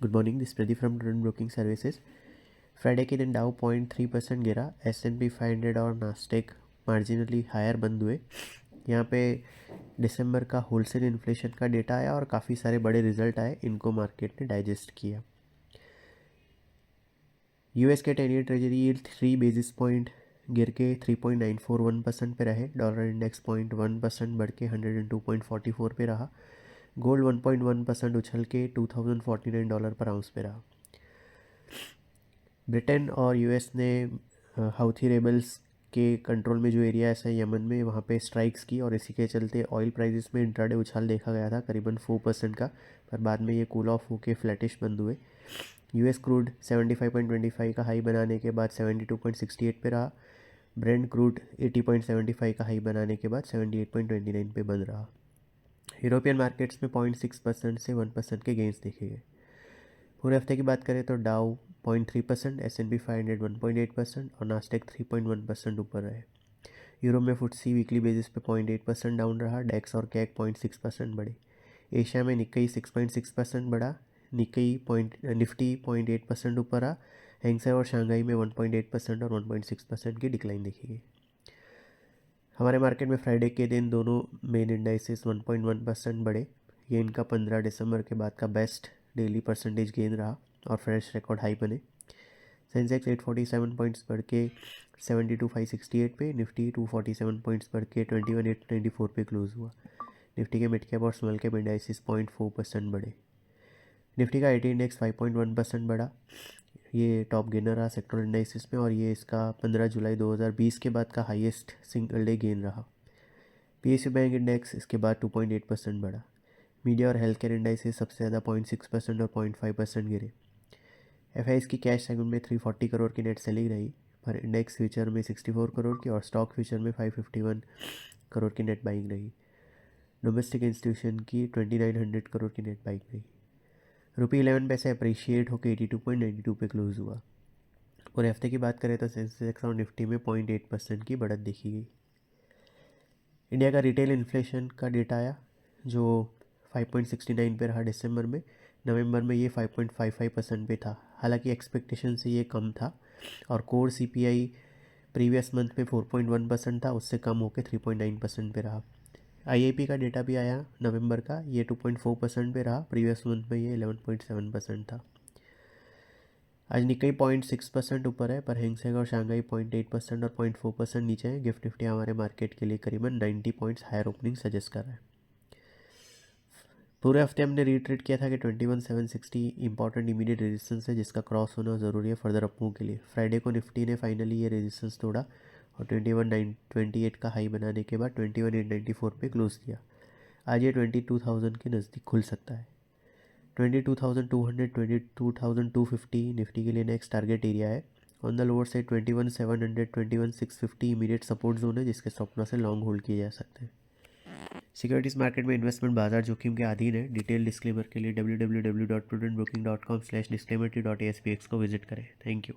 Good morning, this Pradeep from prudent broking services. Friday के दिन डाउ 0.3% गिरा। S&P 500 और नास्टेक मार्जिनली हायर बंद हुए। यहाँ पे दिसंबर का होलसेल इन्फ्लेशन का डेटा आया और काफ़ी सारे बड़े रिजल्ट आए, इनको मार्केट ने डाइजेस्ट किया। यूएस के 10 year treasury yield 3 basis point गिर के 3.941% पे रहे। डॉलर इंडेक्स 0.1% बढ़ के 102.44 पे रहा। गोल्ड 1.1% उछल के $2049 पर आउंस पे रहा। ब्रिटेन और यूएस ने हाउथी रेबल्स के कंट्रोल में जो एरिया है यमन में, वहाँ पे स्ट्राइक्स की और इसी के चलते ऑयल प्राइसेस में इंट्राडे उछाल देखा गया था करीबन 4% का, पर बाद में ये कूल ऑफ होके फ्लैटिश बंद हुए। यूएस क्रूड 75.25 का हाई बनाने के बाद 72.68 पे रहा। ब्रेंट क्रूड 80.75 का हाई बनाने के बाद 78.29 पे बंद रहा। यूरोपियन मार्केट्स में 0.6% से 1% के गेंस देखे गए। पूरे हफ्ते की बात करें तो डाउ 0.3%, S&P 500 1.8% और नास्टेक 3.1% ऊपर रहे। यूरोप में फुटसी वीकली बेसिस पे 0.8% डाउन रहा। डेक्स और कैक 0.6% बढ़े। एशिया में निक्केई 6.6% बढ़ा। निफ्टी 0.8% ऊपर रहा। हैंगसेंग और शंघाई में 1.8% और 1.6% की डिक्लाइन देखी गई। हमारे मार्केट में फ्राइडे के दिन दोनों मेन इंडाइसेस 1.1% बढ़े। ये इनका 15 दिसंबर के बाद का बेस्ट डेली परसेंटेज गेन रहा और फ्रेश रिकॉर्ड हाई बने। सेंसेक्स 847 पॉइंट्स बढ़ के 72,568 पे, निफ्टी 247 पॉइंट्स बढ़ के 21,894 पे क्लोज हुआ। निफ्टी के मिड कैप और स्मॉल कैप इंडाइसिस 0.4% बढ़े। निफ्टी का 80 इंडेक्स 5.1% बढ़ा। ये टॉप गेनर रहा सेक्टोरल इंडाइसिस में और ये इसका 15 जुलाई 2020 के बाद का हाईएस्ट सिंगल डे गेन रहा। PSU बैंक इंडेक्स इसके बाद 2.8% बढ़ा। मीडिया और हेल्थ केयर इंडाइसिस सबसे ज़्यादा 0.6% और 0.5% गिरे। FIs की कैश सेगमेंट में 340 करोड़ की नेट सेलिंग रही, पर इंडेक्स फ्यूचर में 64 करोड़ की और स्टॉक फ्यूचर में 551 करोड़ की नेट बाइंग रही। डोमेस्टिक इंस्टीट्यूशन की 2900 करोड़ की नेट बाइंग रही। रुपये 11 पैसे अप्रिशिएट होकर 82.92 पे क्लोज हुआ। पूरे हफ्ते की बात करें तो सेंसेक्स और निफ्टी में 0.8% की बढ़त देखी गई। इंडिया का रिटेल इन्फ्लेशन का डेटा आया जो 5.69 पे रहा दिसंबर में। नवंबर में ये 5.55% पे था, हालांकि एक्सपेक्टेशन से ये कम था। और कोर CPI प्रीवियस मंथ में 4.1% था, उससे कम होकर 3.9% पे रहा। IIP का डेटा भी आया नवंबर का, ये 2.4% पे रहा। प्रीवियस मंथ में ये 11.7% था। आज निक्केई 0.6% ऊपर है, पर हैंगसेंग और शंघाई 0.8% और 0.4% नीचे है। गिफ्ट निफ्टी हमारे मार्केट के लिए करीबन 90 पॉइंट्स हायर ओपनिंग सजेस्ट कर रहा है। पूरे हफ्ते हमने रीट्रेट किया था कि 21,760 इंपॉर्टेंट इमीडिएट रेजिस्टेंस है, जिसका क्रॉस होना ज़रूरी है फर्दर अप मूव के लिए। फ्राइडे को निफ्टी ने फाइनली ये रेजिस्टेंस तोड़ा और 21,928 का हाई बनाने के बाद 21,894 पे क्लोज किया। आज ये 22,000 के नज़दीक खुल सकता है। 22,200 22,250 निफ्टी के लिए नेक्स्ट टारगेट एरिया है। On the lower side 21,700 21,650 immediate support zone है, जिसके स्टॉप से लॉन्ग होल्ड किए जा सकते हैं। सिक्योरिटीज़ मार्केट में इन्वेस्टमेंट बाजार जोखिम के अधीन है। डिटेल डिस्क्लेमर के लिए www.prudentbroking.com/disclaimer.aspx को विजिट करें। Thank you.